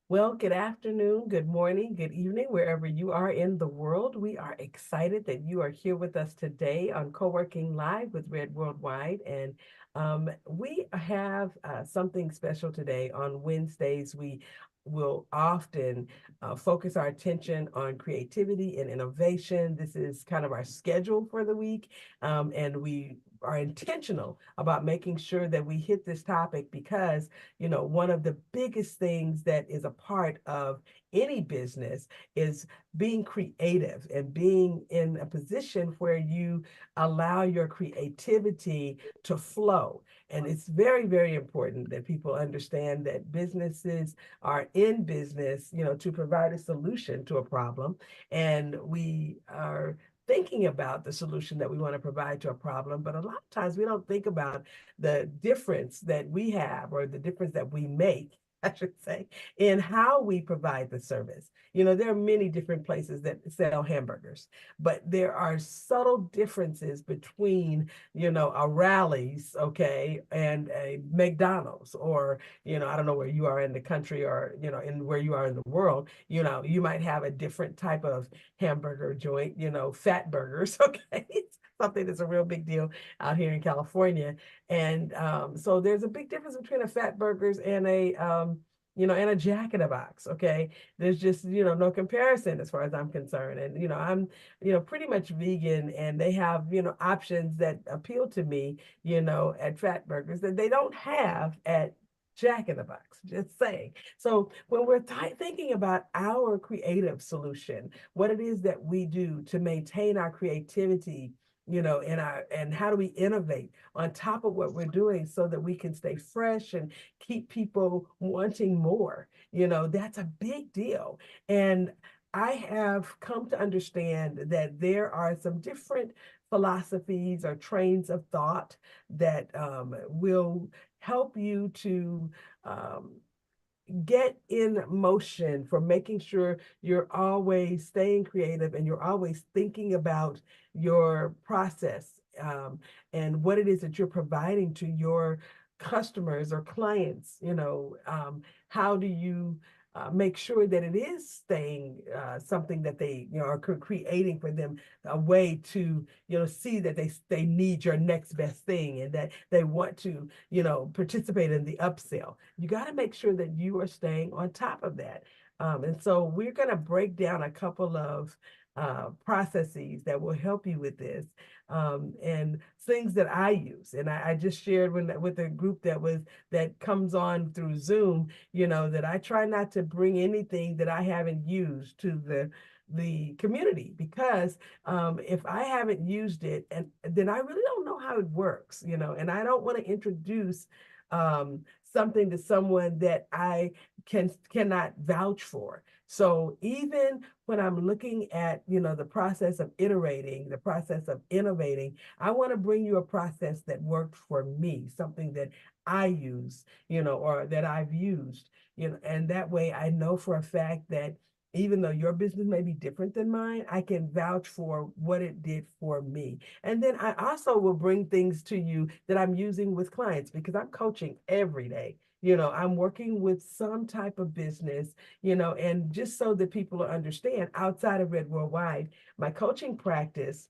Well, good afternoon, good morning, good evening, wherever you are in the world. We are excited that you are here with us today on Co-working Live with Red Worldwide. And we have something special today. On Wednesdays, we will often focus our attention on creativity and innovation. This is kind of our schedule for the week. And we are intentional about making sure that we hit this topic because one of the biggest things that is a part of any business is being creative and being in a position where you allow your creativity to flow. And it's very, very important that people understand that businesses are in business, to provide a solution to a problem. And we are thinking about the solution that we want to provide to a problem, but a lot of times we don't think about the difference that we have or the difference that we make, I should say, in how we provide the service. There are many different places that sell hamburgers, but there are subtle differences between, a Rally's, okay, and a McDonald's, or, I don't know where you are in the country or, in where you are in the world, you might have a different type of hamburger joint, fat burgers, okay? Something that's a real big deal out here in California. And so there's a big difference between a fat burgers and and a Jack in the Box. Okay. There's just, no comparison as far as I'm concerned. And, I'm, pretty much vegan, and they have, options that appeal to me, at fat burgers that they don't have at Jack in the Box, just saying. So when we're thinking about our creative solution, what it is that we do to maintain our creativity, and how do we innovate on top of what we're doing so that we can stay fresh and keep people wanting more, that's a big deal. And I have come to understand that there are some different philosophies or trains of thought that will help you to um, get in motion for making sure you're always staying creative and you're always thinking about your process, and what it is that you're providing to your customers or clients. How do you make sure that it is staying something that they are creating for them, a way to see that they need your next best thing, and that they want to participate in the upsell. You got to make sure that you are staying on top of that. And so we're going to break down a couple of processes that will help you with this, and things that I use. And I just shared with a group that comes on through Zoom, that I try not to bring anything that I haven't used to the community, because if I haven't used it, and then I really don't know how it works, and I don't want to introduce something to someone that I cannot vouch for. So even when I'm looking at, the process of iterating, the process of innovating, I want to bring you a process that worked for me, something that I use, or that I've used, and that way I know for a fact that even though your business may be different than mine, I can vouch for what it did for me. And then I also will bring things to you that I'm using with clients, because I'm coaching every day. I'm working with some type of business, and just so that people understand, outside of Red Worldwide, my coaching practice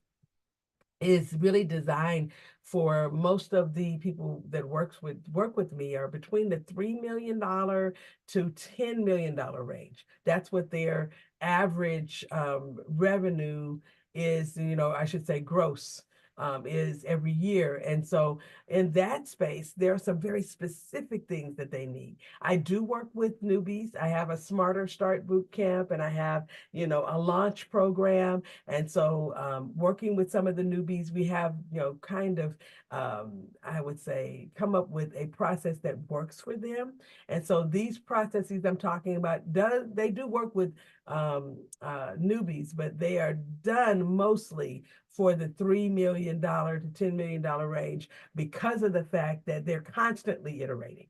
is really designed for most of the people that work with me are between the $3 million to $10 million range. That's what their average revenue is, I should say gross, is every year. And so in that space, there are some very specific things that they need. I do work with newbies. I have a Smarter Start boot camp, and I have, a launch program. And so working with some of the newbies, we have, kind of, I would say, come up with a process that works for them. And so these processes I'm talking about, they do work with newbies, but they are done mostly for the $3 million to $10 million range, because of the fact that they're constantly iterating,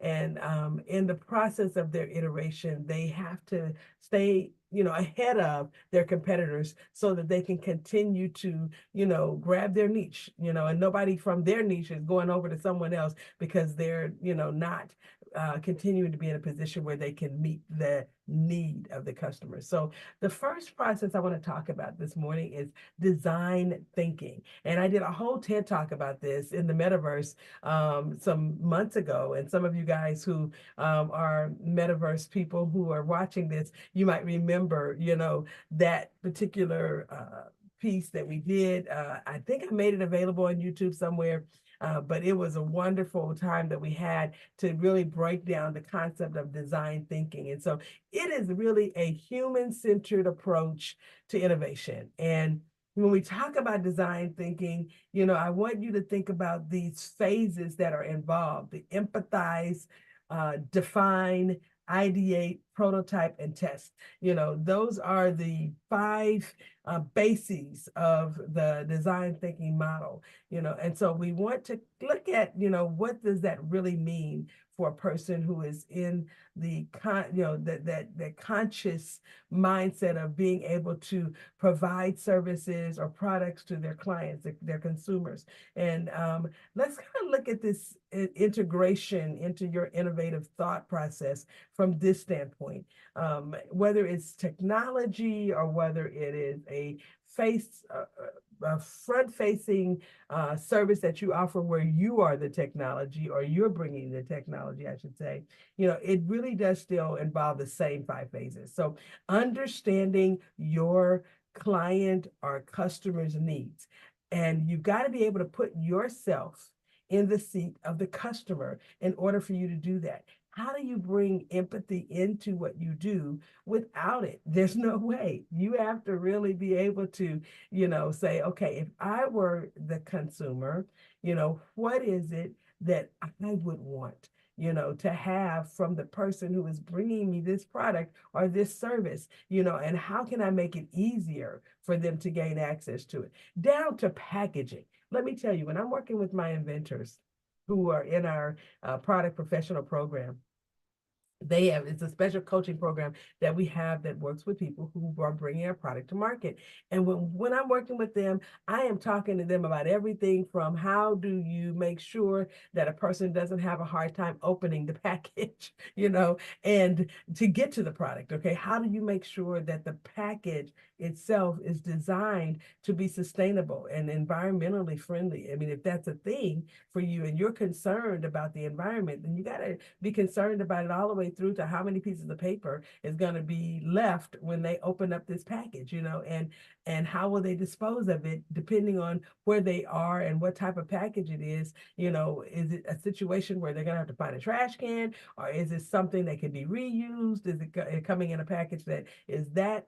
And in the process of their iteration, they have to stay, ahead of their competitors so that they can continue to, grab their niche, and nobody from their niche is going over to someone else because they're, not continuing to be in a position where they can meet the need of the customer. So the first process I want to talk about this morning is design thinking. And I did a whole TED talk about this in the metaverse some months ago. And some of you guys who are metaverse people who are watching this, you might remember, that particular piece that we did. I think I made it available on YouTube somewhere. But it was a wonderful time that we had to really break down the concept of design thinking. And so it is really a human-centered approach to innovation. And when we talk about design thinking, I want you to think about these phases that are involved: the empathize, define, ideate, prototype, and test. Those are the five bases of the design thinking model. And so we want to look at, what does that really mean for a person who is in the that conscious mindset of being able to provide services or products to their clients, their consumers. And let's kind of look at this integration into your innovative thought process from this standpoint. Whether it's technology or whether it is a front-facing service that you offer where you are the technology, or you're bringing the technology, I should say, it really does still involve the same five phases. So understanding your client or customer's needs. And you've got to be able to put yourself in the seat of the customer in order for you to do that. How do you bring empathy into what you do without it? There's no way. You have to really be able to, say, okay, if I were the consumer, what is it that I would want, to have from the person who is bringing me this product or this service, and how can I make it easier for them to gain access to it? Down to packaging. Let me tell you, when I'm working with my inventors who are in our product professional program, it's a special coaching program that we have that works with people who are bringing a product to market. And when I'm working with them, I am talking to them about everything from how do you make sure that a person doesn't have a hard time opening the package, and to get to the product. Okay, how do you make sure that the package itself is designed to be sustainable and environmentally friendly? I mean, if that's a thing for you and you're concerned about the environment, then you got to be concerned about it all the way through to how many pieces of paper is going to be left when they open up this package, and how will they dispose of it depending on where they are and what type of package it is. Is it a situation where they're going to have to find a trash can, or is it something that can be reused? Is it coming in a package that is that,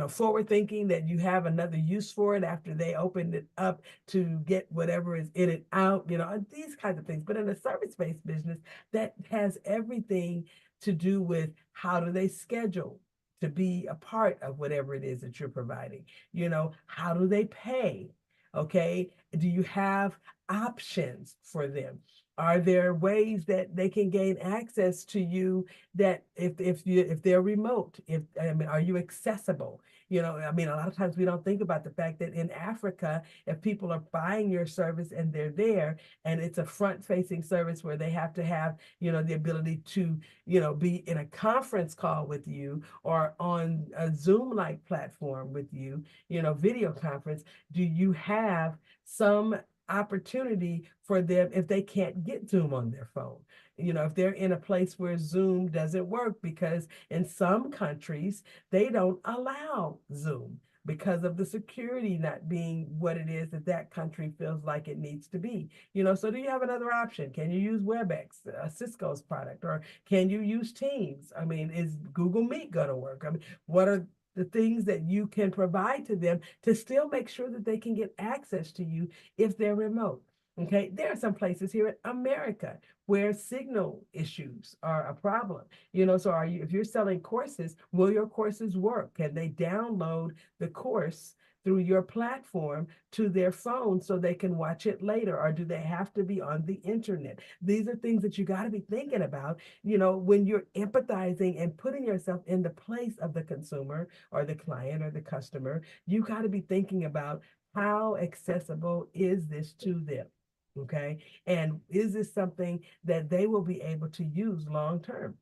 forward thinking, that you have another use for it after they opened it up to get whatever is in it out, these kinds of things. But in a service-based business, that has everything to do with how do they schedule to be a part of whatever it is that you're providing. How do they pay? Okay. Do you have options for them? Are there ways that they can gain access to you, that if they're remote, are you accessible? A lot of times we don't think about the fact that in Africa, if people are buying your service and they're there, and it's a front-facing service where they have to have, the ability to, be in a conference call with you or on a Zoom-like platform with you, video conference, do you have some opportunity for them if they can't get Zoom on their phone? If they're in a place where Zoom doesn't work, because in some countries, they don't allow Zoom because of the security not being what it is that country feels like it needs to be. So do you have another option? Can you use WebEx, Cisco's product, or can you use Teams? Is Google Meet going to work? What are the things that you can provide to them to still make sure that they can get access to you if they're remote? Okay, there are some places here in America where signal issues are a problem. So if you're selling courses, will your courses work? Can they download the course through your platform to their phone so they can watch it later? Or do they have to be on the internet? These are things that you got to be thinking about, when you're empathizing and putting yourself in the place of the consumer or the client or the customer. You got to be thinking about how accessible is this to them? Okay. And is this something that they will be able to use long term?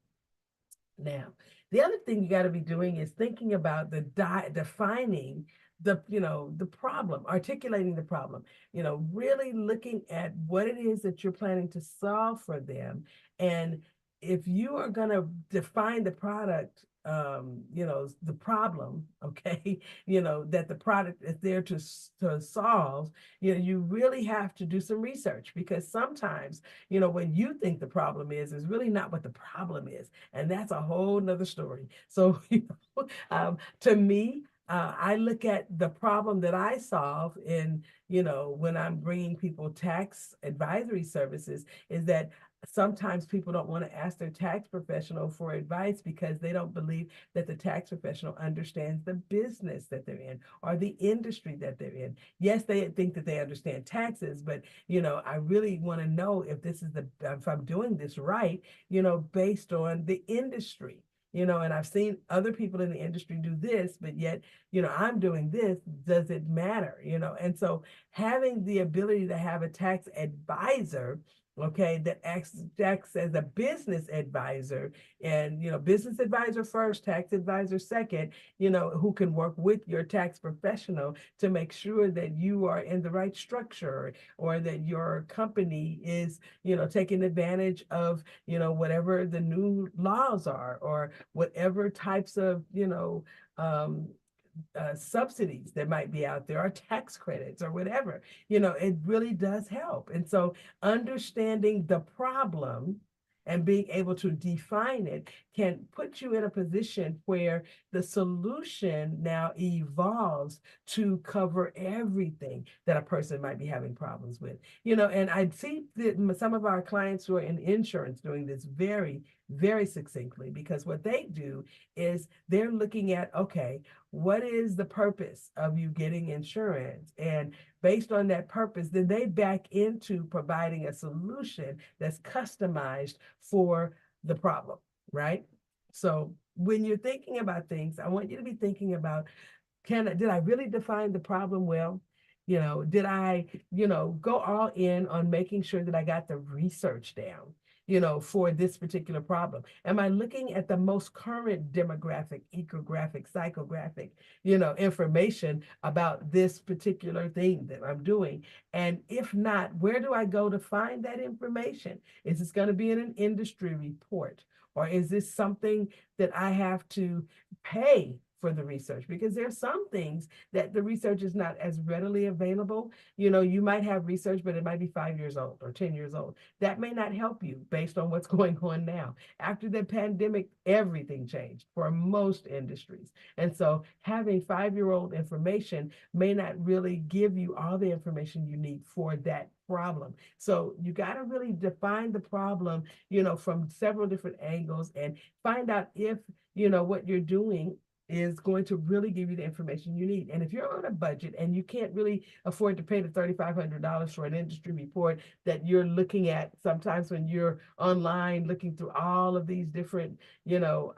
Now, the other thing you got to be doing is thinking about defining the problem, articulating the problem, really looking at what it is that you're planning to solve for them. And if you are going to define the product, the problem, okay, that the product is there to solve, you really have to do some research, because sometimes, when you think the problem is really not what the problem is. And that's a whole nother story. So, to me, I look at the problem that I solve in, when I'm bringing people tax advisory services, is that sometimes people don't want to ask their tax professional for advice because they don't believe that the tax professional understands the business that they're in or the industry that they're in. Yes, they think that they understand taxes, but I really want to know if I'm doing this right, based on the industry. And I've seen other people in the industry do this, but yet, I'm doing this. Does it matter? And so having the ability to have a tax advisor, okay, that acts as a business advisor, and business advisor first, tax advisor second, who can work with your tax professional to make sure that you are in the right structure, or that your company is taking advantage of whatever the new laws are, or whatever types of um, subsidies that might be out there, or tax credits, or whatever. It really does help. And so understanding the problem and being able to define it can put you in a position where the solution now evolves to cover everything that a person might be having problems with. And I see that some of our clients who are in insurance doing this very, very succinctly, because what they do is they're looking at, okay, what is the purpose of you getting insurance? And based on that purpose, then they back into providing a solution that's customized for the problem, right? So when you're thinking about things, I want you to be thinking about, did I really define the problem well? Did I, go all in on making sure that I got the research down, for this particular problem? Am I looking at the most current demographic, ecographic, psychographic, information about this particular thing that I'm doing? And if not, where do I go to find that information? Is this going to be in an industry report? Or is this something that I have to pay for the research? Because there's some things that the research is not as readily available. You might have research, but it might be 5 years old or 10 years old. That may not help you based on what's going on now. After the pandemic, everything changed for most industries. And so having 5-year-old information may not really give you all the information you need for that problem. So you got to really define the problem, from several different angles, and find out if, what you're doing is going to really give you the information you need. And if you're on a budget and you can't really afford to pay the $3,500 for an industry report that you're looking at sometimes when you're online looking through all of these different,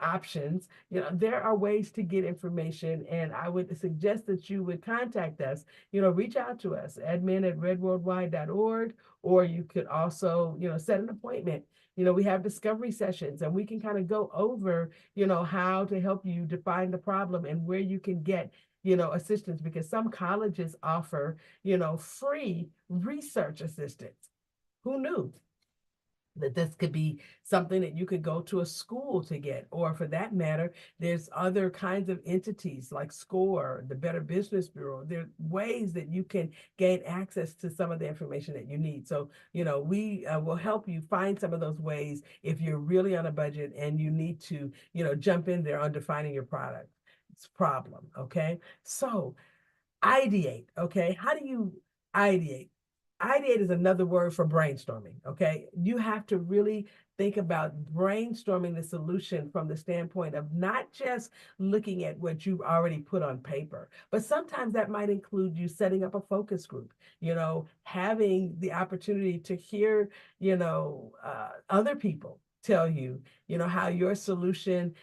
options, there are ways to get information. And I would suggest that you would contact us, reach out to us, admin@redworldwide.org, or you could also, set an appointment. We have discovery sessions, and we can kind of go over, how to help you define the problem and where you can get, assistance, because some colleges offer, free research assistance. Who knew that this could be something that you could go to a school to get? Or for that matter, there's other kinds of entities like SCORE, the Better Business Bureau. There are ways that you can gain access to some of the information that you need. So, we will help you find some of those ways if you're really on a budget and you need to, jump in there on defining your product problem. Okay. So ideate. Okay. How do you ideate? ideate is another word for brainstorming. Okay. You have to really think about brainstorming the solution from the standpoint of not just looking at what you've already put on paper, but sometimes that might include you setting up a focus group, having the opportunity to hear, other people tell you, how your solution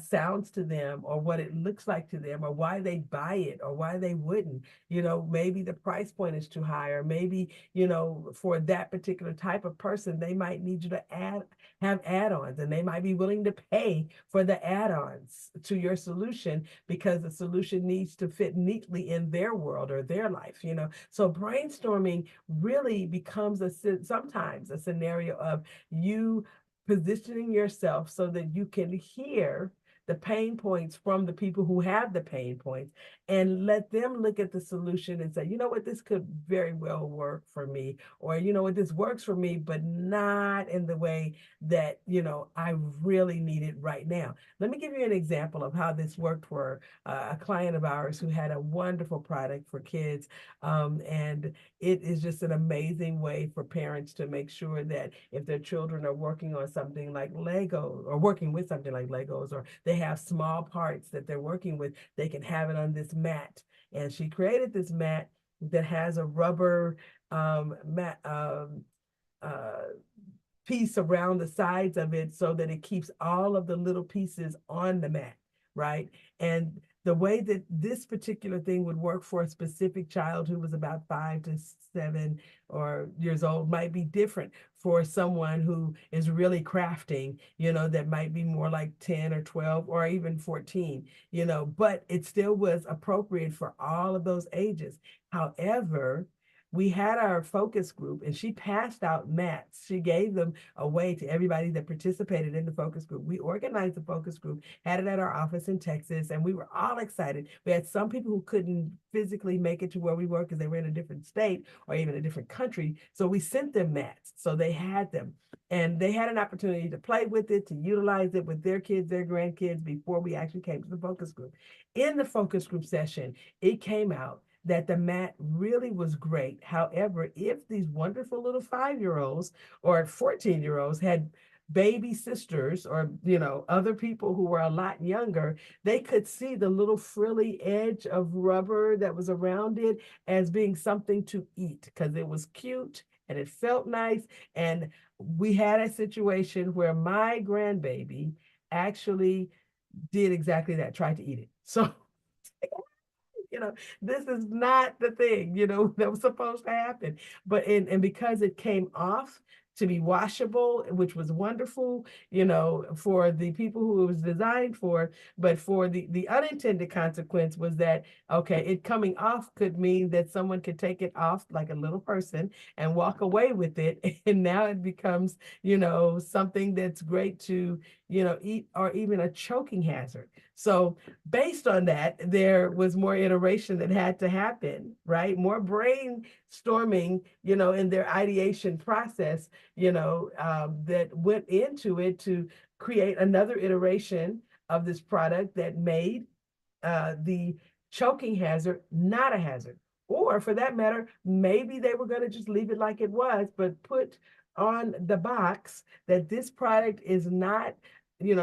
sounds to them, or what it looks like to them, or why they buy it, or why they wouldn't. Maybe the price point is too high, or maybe, for that particular type of person, they might need you to have add-ons, and they might be willing to pay for the add-ons to your solution because the solution needs to fit neatly in their world or their life. So brainstorming really becomes sometimes a scenario of you positioning yourself so that you can hear the pain points from the people who have the pain points, and let them look at the solution and say, you know what, this could very well work for me, or you know what, this works for me, but not in the way that I really need it right now. Let me give you an example of how this worked for a client of ours who had a wonderful product for kids, and it is just an amazing way for parents to make sure that if their children are working on something like Lego, or working with something like Legos, or they have small parts that they're working with, they can have it on this mat. And she created this mat that has a rubber mat piece around the sides of it so that it keeps all of the little pieces on the mat, right? And the way that this particular thing would work for a specific child who was about 5 to 7 or years old might be different for someone who is really crafting, that might be more like 10 or 12 or even 14, but it still was appropriate for all of those ages. However, we had our focus group, and she passed out mats. She gave them away to everybody that participated in the focus group. We organized the focus group, had it at our office in Texas, and we were all excited. We had some people who couldn't physically make it to where we were because they were in a different state or even a different country. So we sent them mats. So they had them, and they had an opportunity to play with it, to utilize it with their kids, their grandkids, before we actually came to the focus group. In the focus group session, it came out that the mat really was great. However, if these wonderful little 5-year-olds or 14-year-olds had baby sisters, or other people who were a lot younger, they could see the little frilly edge of rubber that was around it as being something to eat because it was cute and it felt nice. And we had a situation where my grandbaby actually did exactly that, tried to eat it. So this is not the thing, that was supposed to happen. But and because it came off to be washable, which was wonderful, for the people who it was designed for, but for the unintended consequence was that, okay, it coming off could mean that someone could take it off like a little person and walk away with it. And now it becomes, something that's great to, eat, or even a choking hazard. So based on that, there was more iteration that had to happen, right? More brainstorming, in their ideation process, that went into it to create another iteration of this product that made the choking hazard not a hazard. Or for that matter, maybe they were going to just leave it like it was, but put on the box that this product is not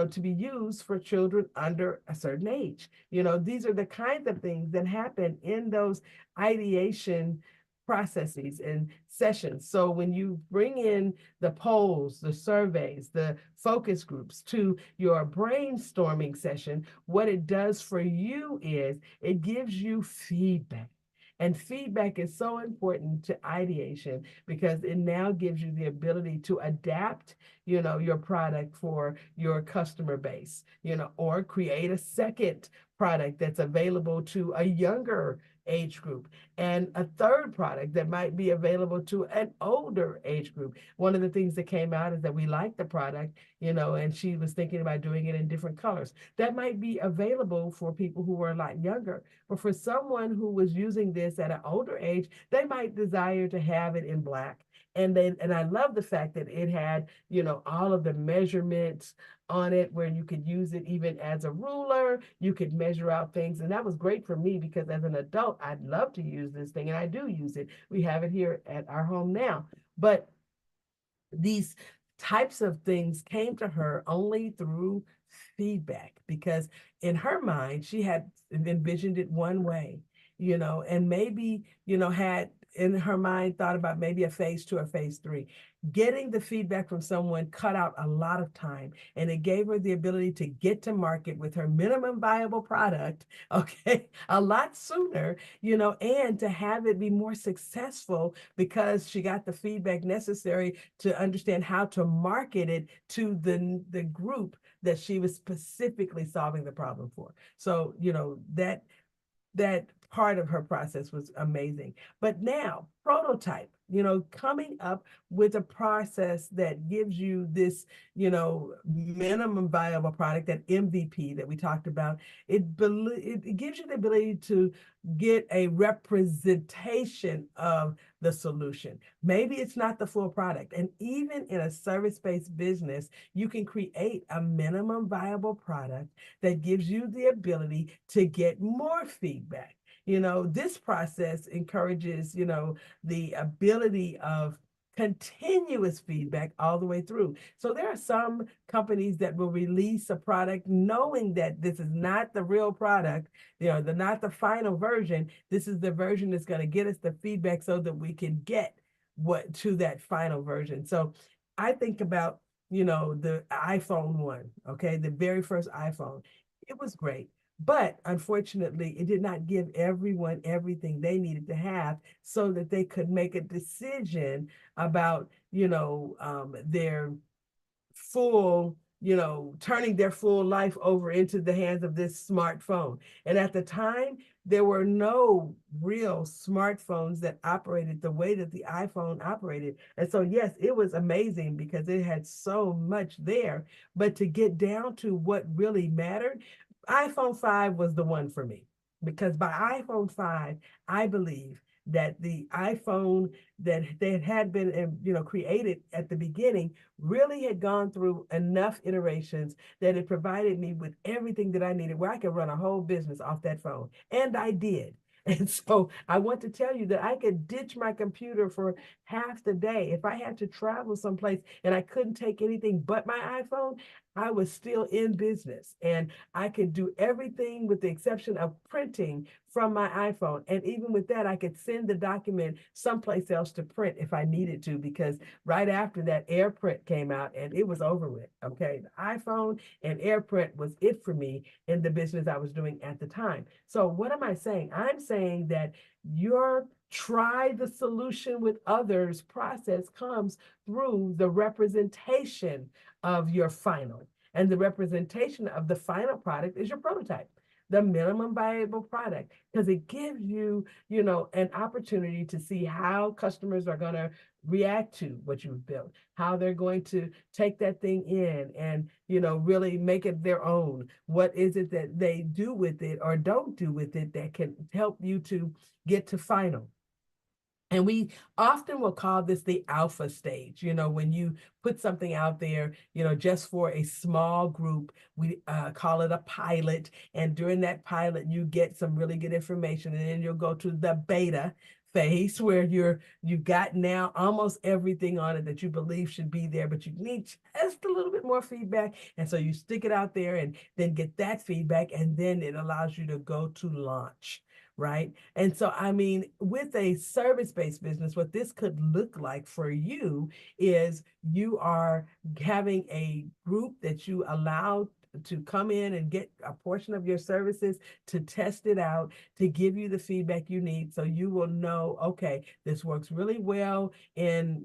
to be used for children under a certain age. These are the kinds of things that happen in those ideation processes and sessions. So when you bring in the polls, the surveys, the focus groups to your brainstorming session, what it does for you is it gives you feedback. And feedback is so important to ideation because it now gives you the ability to adapt, your product for your customer base, or create a second product that's available to a younger age group, and a third product that might be available to an older age group. One of the things that came out is that we liked the product, and she was thinking about doing it in different colors. That might be available for people who were a lot younger, but for someone who was using this at an older age, they might desire to have it in black. And I love the fact that it had, all of the measurements on it where you could use it even as a ruler. You could measure out things. And that was great for me because as an adult, I'd love to use this thing, and I do use it. We have it here at our home now. But these types of things came to her only through feedback, because in her mind she had envisioned it one way, and maybe, had in her mind thought about maybe a phase 2 or phase 3. Getting the feedback from someone cut out a lot of time, and it gave her the ability to get to market with her minimum viable product, okay, a lot sooner, and to have it be more successful because she got the feedback necessary to understand how to market it to the group that she was specifically solving the problem for. So, that part of her process was amazing. But now, prototype, coming up with a process that gives you this, minimum viable product, that MVP that we talked about. It gives you the ability to get a representation of the solution. Maybe it's not the full product. And even in a service-based business, you can create a minimum viable product that gives you the ability to get more feedback. This process encourages, the ability of continuous feedback all the way through. So there are some companies that will release a product knowing that this is not the real product, not the final version. This is the version that's going to get us the feedback so that we can get what to that final version. So I think about, the iPhone 1, okay, the very first iPhone. It was great. But unfortunately, it did not give everyone everything they needed to have so that they could make a decision about, their full, turning their full life over into the hands of this smartphone. And at the time, there were no real smartphones that operated the way that the iPhone operated. And so, yes, it was amazing because it had so much there. But to get down to what really mattered, iPhone 5 was the one for me, because by iPhone 5, I believe that the iPhone that had been, created at the beginning really had gone through enough iterations that it provided me with everything that I needed, where I could run a whole business off that phone. And I did. And so I want to tell you that I could ditch my computer for half the day. If I had to travel someplace and I couldn't take anything but my iPhone, I was still in business, and I could do everything with the exception of printing from my iPhone. And even with that, I could send the document someplace else to print if I needed to, because right after that, AirPrint came out and it was over with. Okay. The iPhone and AirPrint was it for me in the business I was doing at the time. So what am I saying? I'm saying that your try the solution with others process comes through the representation of your final. And the representation of the final product is your prototype, the minimum viable product, because it gives you, an opportunity to see how customers are going to react to what you've built, how they're going to take that thing in and, really make it their own. What is it that they do with it or don't do with it that can help you to get to final? And we often will call this the alpha stage. When you put something out there, just for a small group, we call it a pilot. And during that pilot, you get some really good information. And then you'll go to the beta phase, where you've got now almost everything on it that you believe should be there, but you need just a little bit more feedback. And so you stick it out there and then get that feedback. And then it allows you to go to launch. Right. And so, I mean, with a service-based business, what this could look like for you is you are having a group that you allow to come in and get a portion of your services, to test it out, to give you the feedback you need. So you will know, okay, this works really well in,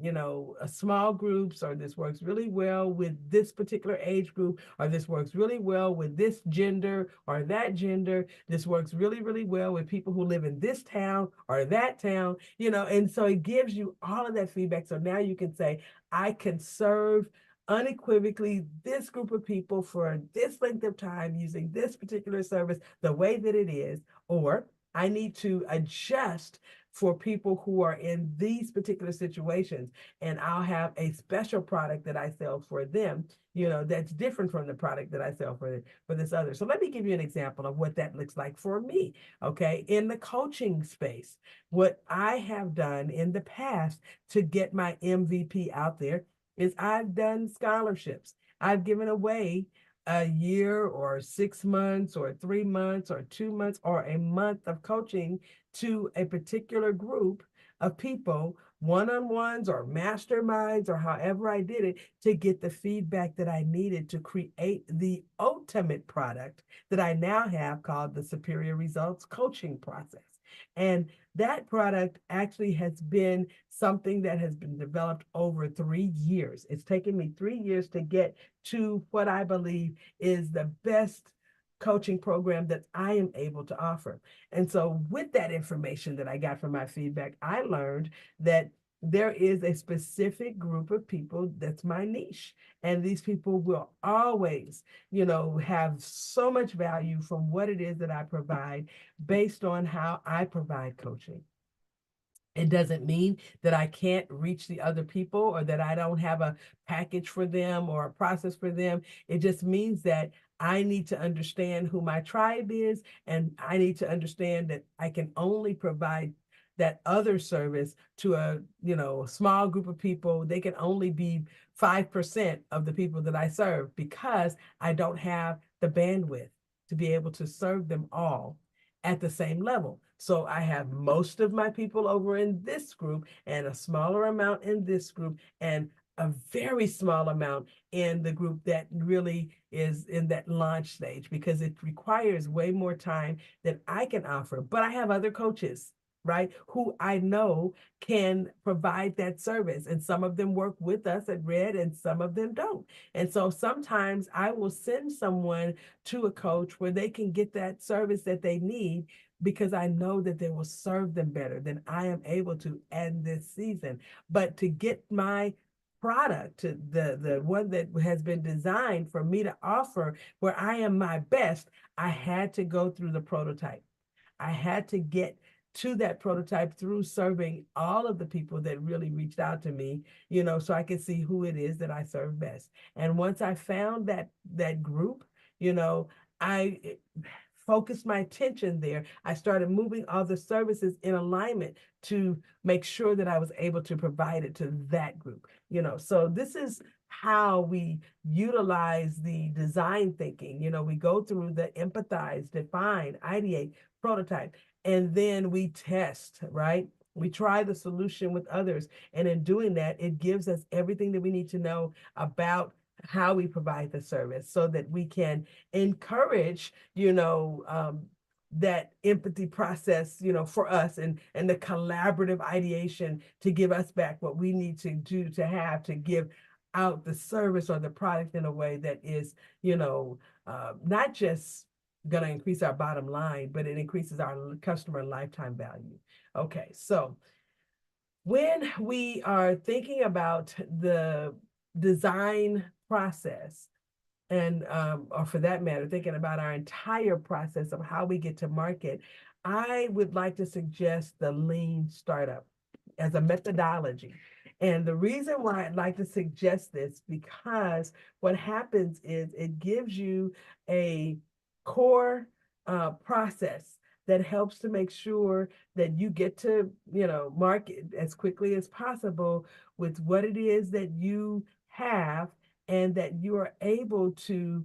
small groups, or this works really well with this particular age group, or this works really well with this gender or that gender. This works really, really well with people who live in this town or that town, and so it gives you all of that feedback. So now you can say, I can serve unequivocally this group of people for this length of time using this particular service the way that it is, or I need to adjust for people who are in these particular situations. And I'll have a special product that I sell for them, that's different from the product that I sell for this other. So let me give you an example of what that looks like for me. Okay. In the coaching space, what I have done in the past to get my MVP out there is I've done scholarships. I've given away a year or 6 months or 3 months or 2 months or a month of coaching to a particular group of people, one-on-ones or masterminds or however I did it, to get the feedback that I needed to create the ultimate product that I now have called the Superior Results Coaching Process. And that product actually has been something that has been developed over 3 years. It's taken me 3 years to get to what I believe is the best coaching program that I am able to offer. And so with that information that I got from my feedback, I learned that there is a specific group of people that's my niche. And these people will always, have so much value from what it is that I provide based on how I provide coaching. It doesn't mean that I can't reach the other people or that I don't have a package for them or a process for them. It just means that I need to understand who my tribe is, and I need to understand that I can only provide that other service to a small group of people. They can only be 5% of the people that I serve because I don't have the bandwidth to be able to serve them all at the same level. So I have most of my people over in this group and a smaller amount in this group and a very small amount in the group that really is in that launch stage, because it requires way more time than I can offer. But I have other coaches, right, who I know can provide that service. And some of them work with us at Red and some of them don't. And so sometimes I will send someone to a coach where they can get that service that they need, because I know that they will serve them better than I am able to end this season. But to get my product, to the one that has been designed for me to offer where I am my best, I had to go through the prototype. I had to get to that prototype through serving all of the people that really reached out to me, so I could see who it is that I serve best. And once I found that group, I focused my attention there. I started moving all the services in alignment to make sure that I was able to provide it to that group. So this is how we utilize the design thinking. We go through the empathize, define, ideate, prototype, and then we test, right? We try the solution with others. And in doing that, it gives us everything that we need to know about how we provide the service so that we can encourage, that empathy process, for us, and the collaborative ideation to give us back what we need to do to give out the service or the product in a way that is, not just going to increase our bottom line, but it increases our customer lifetime value. Okay, so when we are thinking about the design process, and or for that matter, thinking about our entire process of how we get to market, I would like to suggest the lean startup as a methodology. And the reason why I'd like to suggest this, because what happens is it gives you a core process that helps to make sure that you get to, market as quickly as possible with what it is that you have, and that you are able to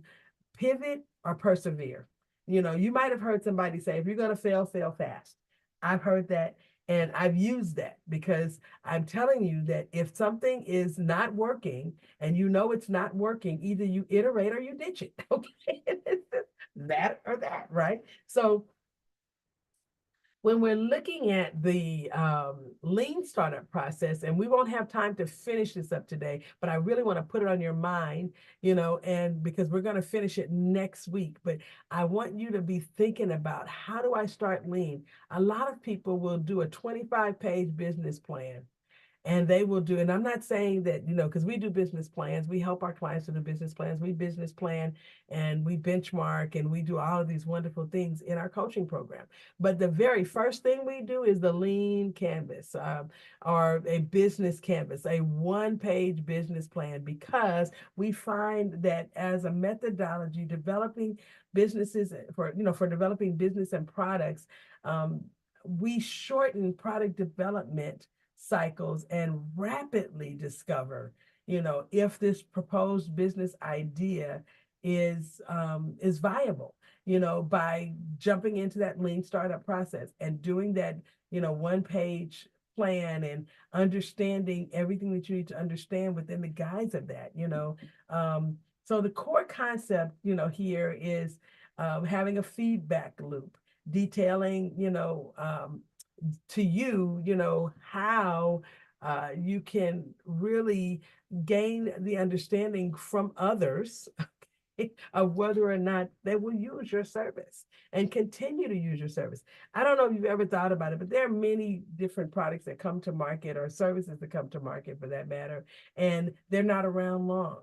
pivot or persevere. You might have heard somebody say, if you're going to fail, fail fast. I've heard that, and I've used that, because I'm telling you that if something is not working and it's not working, either you iterate or you ditch it. Okay. That or that, right? So when we're looking at the lean startup process, and we won't have time to finish this up today, but I really want to put it on your mind, and because we're going to finish it next week, but I want you to be thinking about, how do I start lean? A lot of people will do a 25-page business plan, and they will do, and I'm not saying that, because we do business plans, we help our clients to do business plans, we business plan and we benchmark and we do all of these wonderful things in our coaching program. But the very first thing we do is the lean canvas, or a business canvas, a one-page business plan, because we find that as a methodology, developing businesses for developing business and products, we shorten product development cycles and rapidly discover, if this proposed business idea is viable, by jumping into that lean startup process and doing that, one page plan and understanding everything that you need to understand within the guise of that. So the core concept, here is having a feedback loop, detailing, to you, how you can really gain the understanding from others of whether or not they will use your service and continue to use your service. I don't know if you've ever thought about it, but there are many different products that come to market, or services that come to market for that matter, and they're not around long.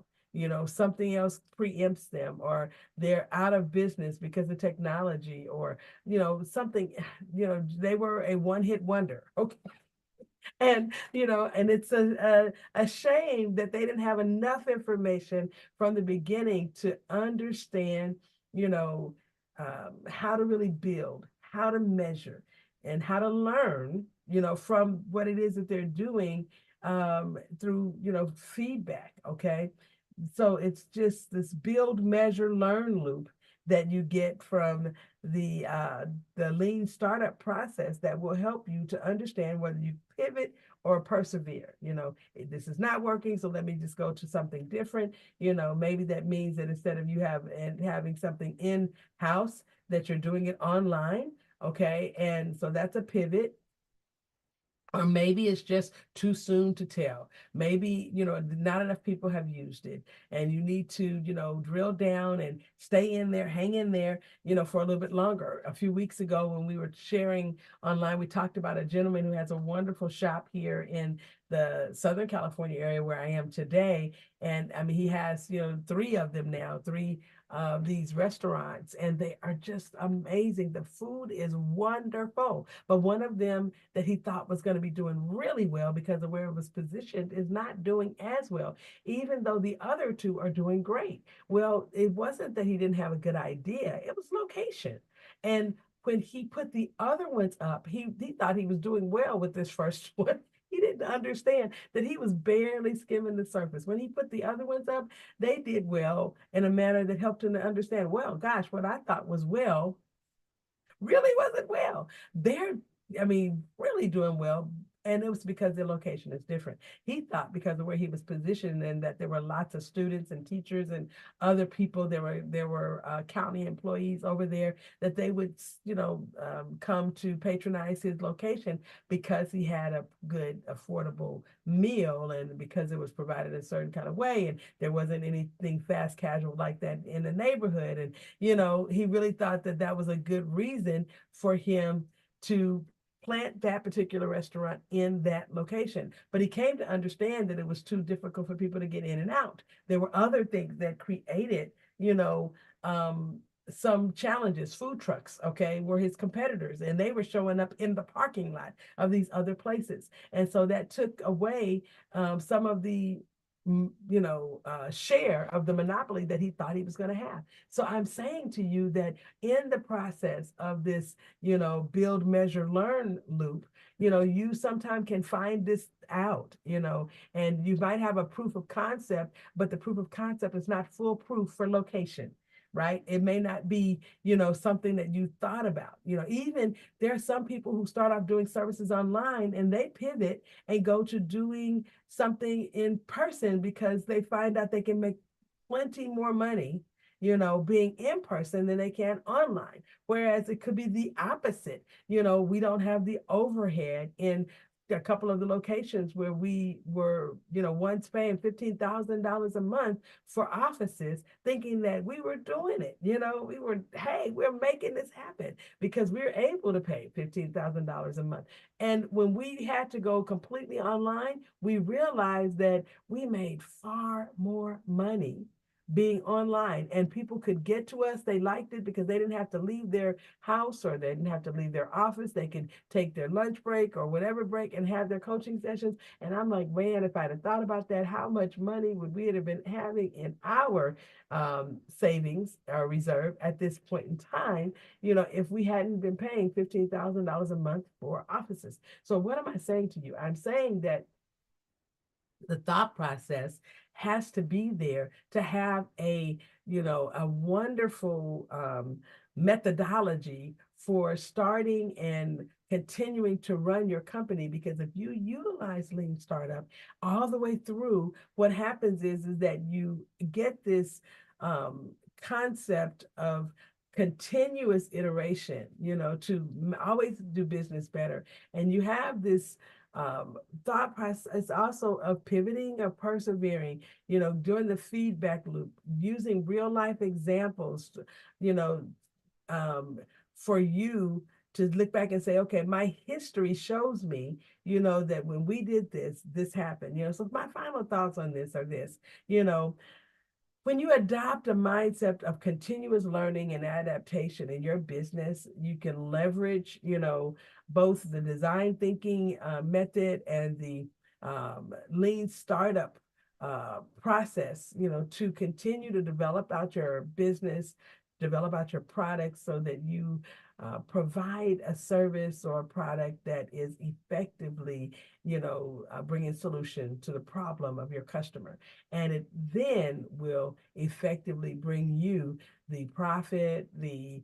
Something else preempts them, or they're out of business because of technology, or, something, they were a one-hit wonder. Okay. And it's a shame that they didn't have enough information from the beginning to understand, how to really build, how to measure, and how to learn, from what it is that they're doing, through, feedback. Okay. So it's just this build, measure, learn loop that you get from the lean startup process that will help you to understand whether you pivot or persevere. This is not working, so let me just go to something different. Maybe that means that instead of you having something in-house, that you're doing it online. Okay. And so that's a pivot. Or maybe it's just too soon to tell. Maybe, not enough people have used it, and you need to, drill down and stay in there, hang in there, for a little bit longer. A few weeks ago, when we were sharing online, we talked about a gentleman who has a wonderful shop here in the Southern California area where I am today. And I mean, he has, three of them now, three of these restaurants, and they are just amazing. The food is wonderful. But one of them that he thought was going to be doing really well because of where it was positioned is not doing as well, even though the other two are doing great. Well, it wasn't that he didn't have a good idea, it was location. And when he put the other ones up, he thought he was doing well with this first one. He didn't understand that he was barely skimming the surface. When he put the other ones up, they did well in a manner that helped him to understand, well, gosh, what I thought was well really wasn't well. They're, really doing well. And it was because their location is different. He thought because of where he was positioned and that there were lots of students and teachers and other people, there were county employees over there, that they would, come to patronize his location because he had a good, affordable meal, and because it was provided a certain kind of way, and there wasn't anything fast casual like that in the neighborhood. And, he really thought that that was a good reason for him to plant that particular restaurant in that location. But he came to understand that it was too difficult for people to get in and out. There were other things that created, some challenges. Food trucks, okay, were his competitors, and they were showing up in the parking lot of these other places. And so that took away some of the share of the monopoly that he thought he was going to have. So I'm saying to you that in the process of this, build, measure, learn loop, you sometimes can find this out, and you might have a proof of concept, but the proof of concept is not foolproof for location. Right? It may not be, something that you thought about. Even there are some people who start off doing services online and they pivot and go to doing something in person because they find out they can make plenty more money, being in person than they can online. Whereas it could be the opposite. We don't have the overhead in a couple of the locations where we were, once paying $15,000 a month for offices, thinking that we were doing it. Hey, we're making this happen because we're able to pay $15,000 a month. And when we had to go completely online, we realized that we made far more money being online, and people could get to us. They liked it because they didn't have to leave their house, or they didn't have to leave their office. They could take their lunch break or whatever break and have their coaching sessions. And I'm like, man, if I'd have thought about that, how much money would we have been having in our savings or reserve at this point in time, if we hadn't been paying $15,000 a month for offices. So what am I saying to you? I'm saying that the thought process has to be there to have a wonderful methodology for starting and continuing to run your company. Because if you utilize lean startup all the way through, what happens is that you get this concept of continuous iteration, to always do business better. And you have this thought process also of pivoting, of persevering, during the feedback loop, using real life examples, you know, for you to look back and say, okay, my history shows me, that when we did this, this happened. So my final thoughts on this are this, when you adopt a mindset of continuous learning and adaptation in your business, you can leverage, both the design thinking method and the lean startup process, to continue to develop out your business, develop out your products so that you provide a service or a product that is effectively, bringing solution to the problem of your customer. And it then will effectively bring you the profit, the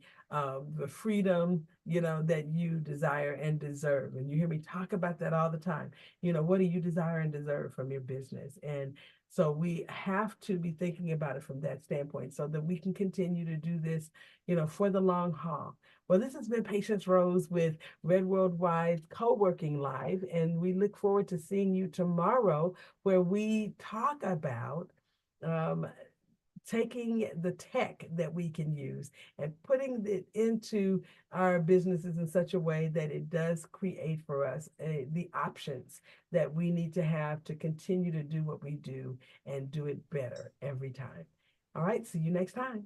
freedom, that you desire and deserve. And you hear me talk about that all the time. What do you desire and deserve from your business? And so we have to be thinking about it from that standpoint so that we can continue to do this, for the long haul. Well, this has been Patience Rose with Red Worldwide Co-working Live, and we look forward to seeing you tomorrow, where we talk about taking the tech that we can use and putting it into our businesses in such a way that it does create for us the options that we need to have to continue to do what we do and do it better every time. All right, see you next time.